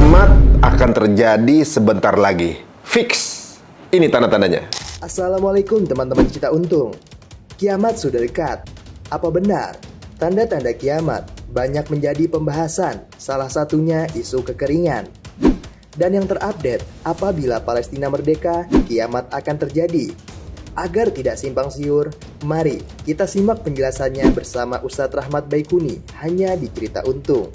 Kiamat akan terjadi sebentar lagi. Fix. Ini tanda-tandanya. Assalamualaikum teman-teman Cita Untung. Kiamat sudah dekat. Apa benar? Tanda-tanda kiamat banyak menjadi pembahasan, salah satunya isu kekeringan. Dan yang terupdate, apabila Palestina merdeka, kiamat akan terjadi. Agar tidak simpang siur, mari kita simak penjelasannya bersama Ustadz Rahmat Baikuni hanya di Cerita Untung.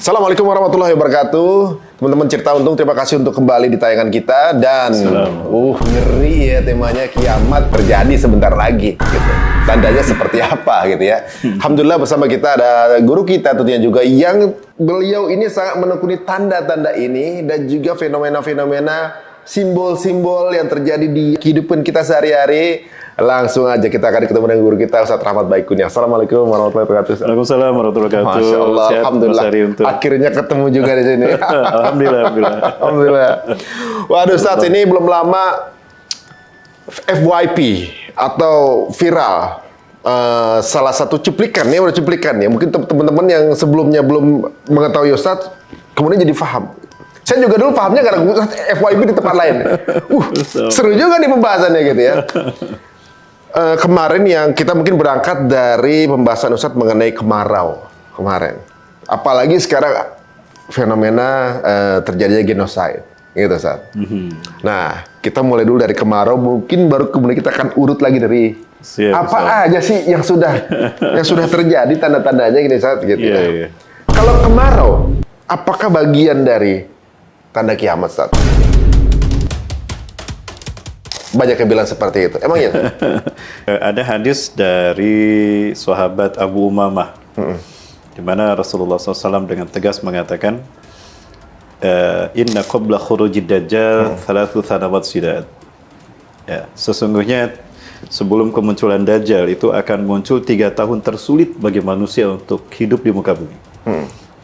Assalamualaikum warahmatullahi wabarakatuh. Teman-teman Cerita Untung, terima kasih untuk kembali di tayangan kita. Dan ngeri ya temanya, kiamat terjadi sebentar lagi gitu. Tandanya seperti apa gitu ya. Alhamdulillah bersama kita ada guru kita tentunya juga, yang beliau ini sangat menekuni tanda-tanda ini dan juga fenomena-fenomena, simbol-simbol yang terjadi di kehidupan kita sehari-hari. Langsung aja kita akan ketemu dengan guru kita, Ustadz Rahmat Baikuni. Assalamualaikum warahmatullahi wabarakatuh. Waalaikumsalam warahmatullahi wabarakatuh. Masya Allah, Sehat, alhamdulillah. Akhirnya ketemu juga di sini. Alhamdulillah. Alhamdulillah. Waduh, Ustadz, ini belum lama FYP atau viral salah satu cuplikan ya, mungkin teman-teman yang sebelumnya belum mengetahui Ustadz, kemudian jadi paham. Saya juga dulu pahamnya karena FYP di tempat lain. Seru juga nih pembahasannya gitu ya. Kemarin yang kita mungkin berangkat dari pembahasan Ustadz mengenai kemarau kemarin. Apalagi sekarang fenomena terjadinya genosida, gitu Ustadz. Nah, kita mulai dulu dari kemarau, mungkin baru kemudian kita akan urut lagi dari apa aja sih yang sudah terjadi tanda-tandanya gini Ustadz gitu. Iya. Kalau kemarau, apakah bagian dari tanda kiamat Ustadz? Banyak yang bilang seperti itu. Emang iya? Ada hadis dari sahabat Abu Umamah, di mana Rasulullah SAW dengan tegas mengatakan, Inna qabla khurujid dajjal thalathu sanawat sidad. Ya, sesungguhnya sebelum kemunculan Dajjal itu akan muncul 3 tahun tersulit bagi manusia untuk hidup di muka bumi.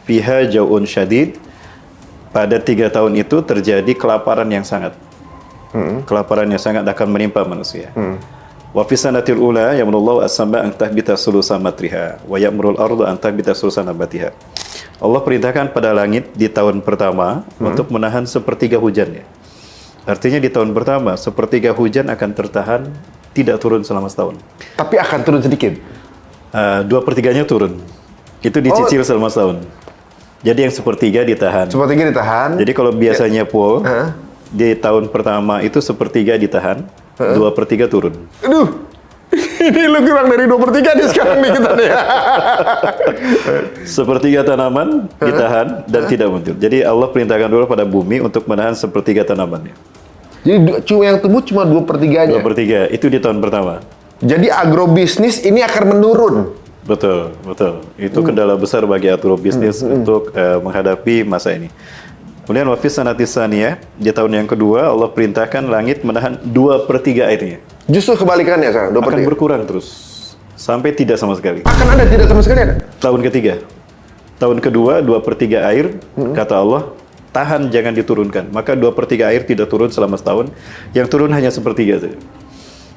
Fiha jau'un syadid. Pada 3 tahun itu terjadi kelaparan yang sangat. Kelaparan yang sangat akan menimpa manusia. Wa fi sanatil ula yamrullahu as-sama' an tahbita sulusa matriha wa ya'murul ardu an tahbita sulusa nabatiha. Allah perintahkan pada langit di tahun pertama untuk menahan sepertiga hujannya. Artinya di tahun pertama sepertiga hujan akan tertahan, tidak turun selama setahun. Tapi akan turun sedikit. 2/3-nya turun. Itu dicicil selama setahun. Jadi yang sepertiga ditahan. Sepertiga ditahan. Jadi kalau biasanya di tahun pertama itu sepertiga ditahan, 2/3 turun. Aduh, ini lu kurang dari 2/3 nih sekarang nih kita nih. Sepertiga tanaman ditahan dan tidak muncul. Jadi Allah perintahkan dulu pada bumi untuk menahan sepertiga tanamannya. Jadi cuma yang tumbuh cuma 2/3-nya. 2/3 itu di tahun pertama. Jadi agrobisnis ini akan menurun. Betul. Itu kendala besar bagi agrobisnis untuk menghadapi masa ini. Kemudian wafis sanatis saniyah, di tahun yang kedua Allah perintahkan langit menahan 2/3 airnya. Justru kebalikannya sekarang, 2/3. Akan berkurang terus sampai tidak sama sekali. Akan ada tidak sama sekali ada. Tahun ketiga, tahun kedua 2/3 air, kata Allah, tahan jangan diturunkan. Maka 2/3 air tidak turun selama setahun, yang turun hanya sepertiga saja.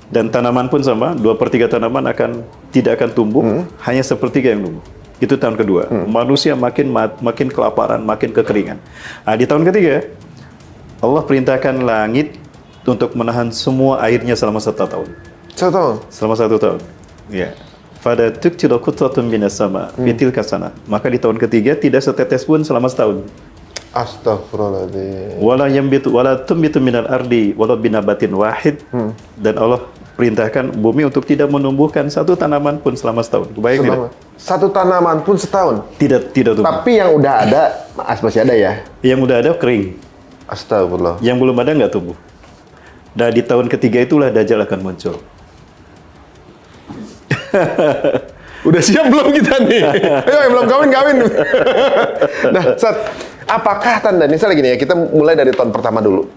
Dan tanaman pun sama, 2/3 tanaman tidak akan tumbuh, hanya sepertiga yang tumbuh. Itu tahun kedua. Manusia makin kelaparan, makin kekeringan. Nah, di tahun ketiga, Allah perintahkan langit untuk menahan semua airnya selama 1 tahun. 1 tahun? Selama 1 tahun. Ya. Pada tuktilu qutratun minas sama, fitil kasana. Maka di tahun ketiga tidak setetes pun selama setahun. Astagfirullahaladzim. Wala tumbitu minal ardi walau binabatin wahid. Dan Allah perintahkan bumi untuk tidak menumbuhkan satu tanaman pun selama setahun. Kebayang tidak? Satu tanaman pun setahun? Tidak tumbuh. Tapi yang udah ada, masih ada ya? Yang udah ada kering. Astagfirullah. Yang belum ada nggak tumbuh. Nah, di tahun ketiga itulah Dajjal akan muncul. Udah siap belum kita nih? Ayo, yang belum kawin. Nah, Ustaz, apakah tanda, misalnya gini ya, kita mulai dari tahun pertama dulu.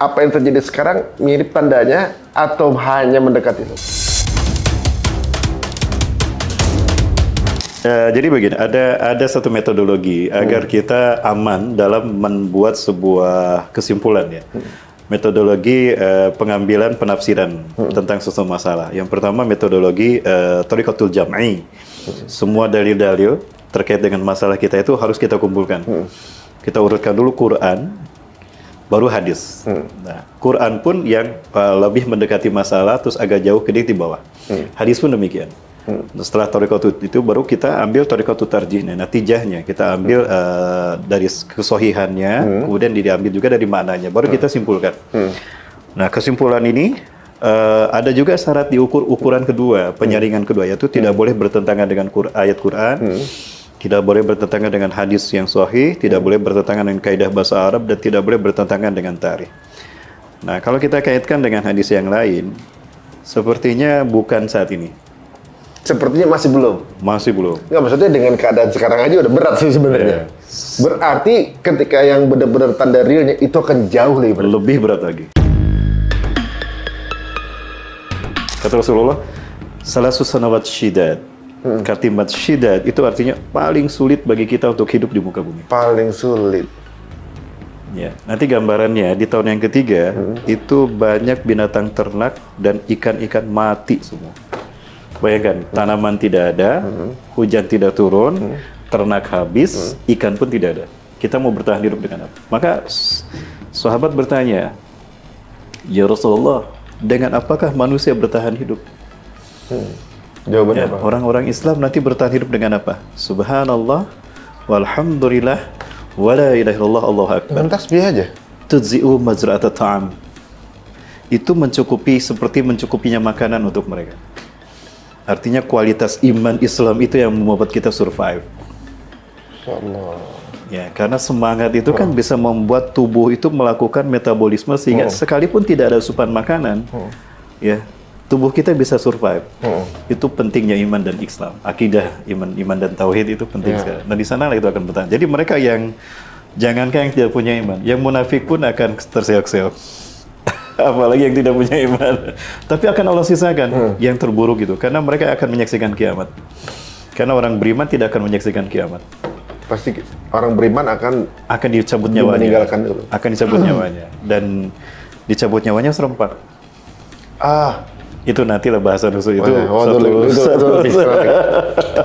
Apa yang terjadi sekarang mirip tandanya atau hanya mendekati itu? Jadi begini, ada satu metodologi agar kita aman dalam membuat sebuah kesimpulan ya. metodologi pengambilan penafsiran tentang sesuatu masalah. Yang pertama metodologi Thariqatul Jam'i. Semua dalil-dalil terkait dengan masalah kita itu harus kita kumpulkan. Kita urutkan dulu Quran, baru hadis. Nah, Quran pun yang lebih mendekati masalah, terus agak jauh ke di bawah. Hadis pun demikian. Setelah Thariqatul itu baru kita ambil Thariqatul Tarjih. Nah, natijahnya kita ambil dari kesohihannya, kemudian diambil juga dari maknanya, baru kita simpulkan. Nah, kesimpulan ini ada juga syarat diukur ukuran kedua, penyaringan kedua, yaitu tidak boleh bertentangan dengan ayat Quran, tidak boleh bertentangan dengan hadis yang sahih, tidak boleh bertentangan dengan kaidah bahasa Arab, dan tidak boleh bertentangan dengan tarikh. Nah, kalau kita kaitkan dengan hadis yang lain, sepertinya bukan saat ini. Sepertinya masih belum. Masih belum. Nggak, maksudnya dengan keadaan sekarang aja udah berat sih sebenarnya. Berarti ketika yang benar-benar tanda realnya itu akan jauh lebih berat. Lebih berat lagi. Kata Rasulullah, salasus sanawat syidad. Kalimat syidad itu artinya paling sulit bagi kita untuk hidup di muka bumi. Paling sulit. Ya, nanti gambarannya di tahun yang ketiga itu banyak binatang ternak dan ikan-ikan mati semua. Bayangkan, tanaman tidak ada, hujan tidak turun, ternak habis, ikan pun tidak ada. Kita mau bertahan hidup dengan apa? Maka sahabat bertanya, ya Rasulullah, dengan apakah manusia bertahan hidup? Jawabannya apa? Orang-orang Islam nanti bertahan hidup dengan apa? Subhanallah, walhamdulillah, wala ilaha illallah, Allahu akbar. Dengan tasbih aja. Tudzi'u mazra'at ta'am. Itu mencukupi, seperti mencukupinya makanan untuk mereka. Artinya kualitas iman Islam itu yang membuat kita survive. Allah. Ya, karena semangat itu kan bisa membuat tubuh itu melakukan metabolisme sehingga sekalipun tidak ada asupan makanan, ya, tubuh kita bisa survive. Itu pentingnya iman dan Islam. Akidah, iman dan tauhid itu penting sekali. Nah, di sana itu akan bertahan. Jadi mereka yang jangankan yang tidak punya iman, yang munafik pun akan terseok-seok. Apalagi yang tidak punya iman. Tapi akan Allah sisakan yang terburuk itu, karena mereka akan menyaksikan kiamat. Karena orang beriman tidak akan menyaksikan kiamat. Pasti orang beriman akan dicabut nyawanya. Meninggalkan dulu. Akan dicabut nyawanya, dan dicabut nyawanya serempak. Itu nantilah bahasa nusul itu.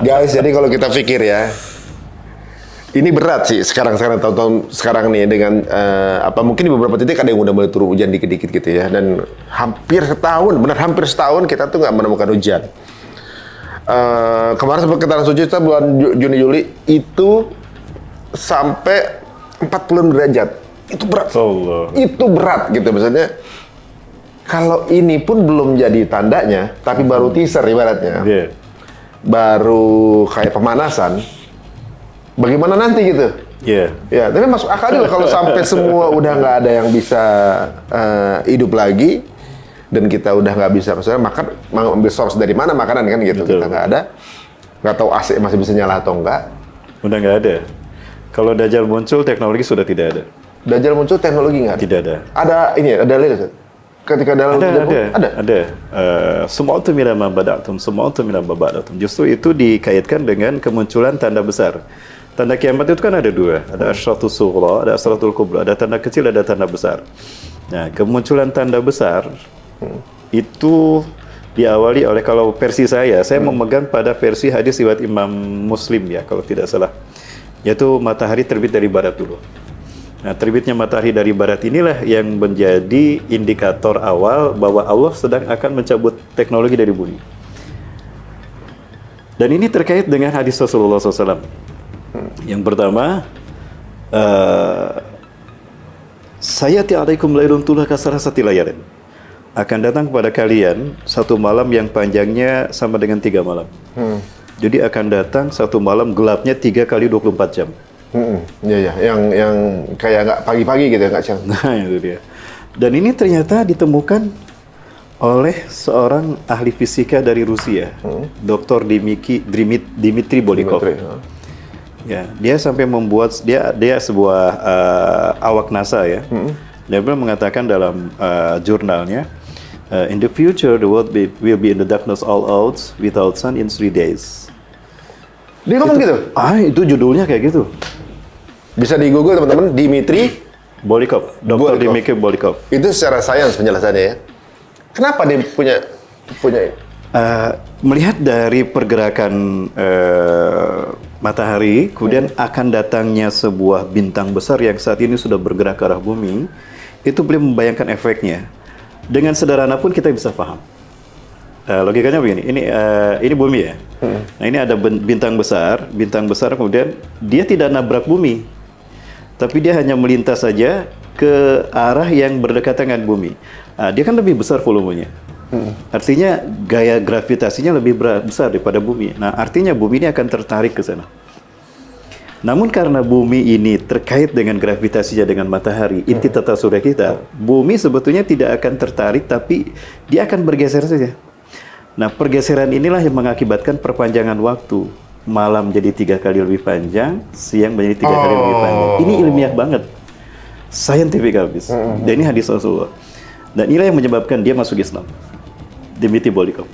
Guys, jadi kalau kita pikir ya, ini berat sih sekarang tahun-tahun sekarang nih dengan mungkin di beberapa titik ada yang udah mulai turun hujan dikit-dikit gitu ya, dan hampir setahun kita tuh nggak menemukan hujan. Kemarin sempat ke Tanah Suci kita bulan Juni Juli itu sampai 40 derajat. Itu berat. Allah. Itu berat gitu maksudnya. Kalau ini pun belum jadi tandanya, tapi baru teaser ibaratnya. Baru kayak pemanasan. Bagaimana nanti gitu? Ya, tapi masuk akal juga kalau sampai semua udah nggak ada yang bisa hidup lagi, dan kita udah nggak bisa, misalnya makan, ambil source dari mana makanan kan gitu. Betul. Kita nggak ada, nggak tahu AC masih bisa nyala atau enggak. Udah nggak ada. Kalau Dajjal muncul, teknologi sudah tidak ada. Dajjal muncul, teknologi nggak ada? Tidak ada. Ada ini, ada lihat. Ketika dalam ada. Semua itu mila mabadatum, semua itu mila mabadatum. Justru itu dikaitkan dengan kemunculan tanda besar. Tanda kiamat itu kan ada dua, ada asyratus sughra, ada asyratul kubra, ada tanda kecil, ada tanda besar. Nah, kemunculan tanda besar itu diawali oleh, kalau versi saya memegang pada versi hadis riwayat Imam Muslim ya, kalau tidak salah, yaitu matahari terbit dari barat dulu. Nah, terbitnya matahari dari barat inilah yang menjadi indikator awal bahwa Allah sedang akan mencabut teknologi dari bumi. Dan ini terkait dengan hadis Rasulullah SAW. Yang pertama, sayati alaikum lailun tula kasarasati layalin. Akan datang kepada kalian satu malam yang panjangnya sama dengan 3 malam. Jadi akan datang satu malam gelapnya 3 kali 24 jam. Iya, yang kayak nggak pagi-pagi gitu, nggak siang. Nah, itu dia. Dan ini ternyata ditemukan oleh seorang ahli fisika dari Rusia, Dr. Dmitry Bolikov. Ya, dia sampai membuat dia sebuah awak NASA ya. Dia mengatakan dalam jurnalnya, in the future the world will be in the darkness all out without sun in 3 days. Dia ngomong gitu? Itu judulnya kayak gitu. Bisa di Google teman-teman, Dmitry Bolikov, Dr. Bolikov. Dmitry Bolikov. Itu secara sains penjelasannya ya. Kenapa dia punya Melihat dari pergerakan matahari, kemudian akan datangnya sebuah bintang besar yang saat ini sudah bergerak ke arah bumi, itu beliau membayangkan efeknya. Dengan sederhana pun kita bisa paham. Logikanya begini, ini bumi ya. Nah ini ada bintang besar kemudian dia tidak nabrak bumi, tapi dia hanya melintas saja ke arah yang berdekatan dengan bumi. Dia kan lebih besar volumenya. Artinya gaya gravitasinya lebih besar daripada bumi. Nah, artinya bumi ini akan tertarik ke sana. Namun karena bumi ini terkait dengan gravitasinya dengan matahari, inti tata surya kita, bumi sebetulnya tidak akan tertarik, tapi dia akan bergeser saja. Nah, pergeseran inilah yang mengakibatkan perpanjangan waktu. Malam jadi 3 kali lebih panjang, siang menjadi 3 kali lebih panjang. Ini ilmiah banget. Scientific habis. Dan ini hadis Rasulullah. Dan inilah yang menyebabkan dia masuk Islam. Dmitry Bolikov.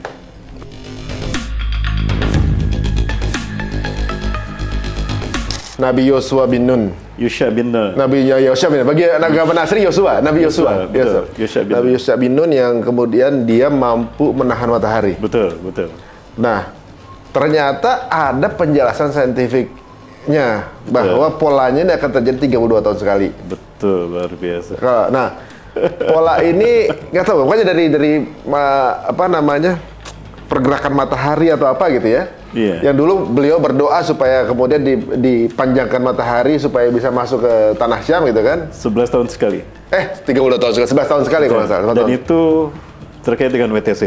Nabi Yosua bin Nun? Yusha bin Nun. Nabi Yosua bin Nun. Bagi agama Nasri Yosua, Nabi Yosua. Betul. Yusha bin Nabi Nun. Yosua bin Nun yang kemudian dia mampu menahan matahari. Betul. Nah, ternyata ada penjelasan saintifiknya bahwa polanya ini akan terjadi 32 tahun sekali. Betul, luar biasa. Nah, pola ini nggak tahu, pokoknya dari apa namanya pergerakan matahari atau apa gitu ya. Iya. Yang dulu beliau berdoa supaya kemudian dipanjangkan matahari supaya bisa masuk ke tanah Syam gitu kan. 11 tahun sekali. 32 tahun sekali, 11 tahun sekali kalau nggak salah. 11 Dan tahun. itu terkait dengan WTC.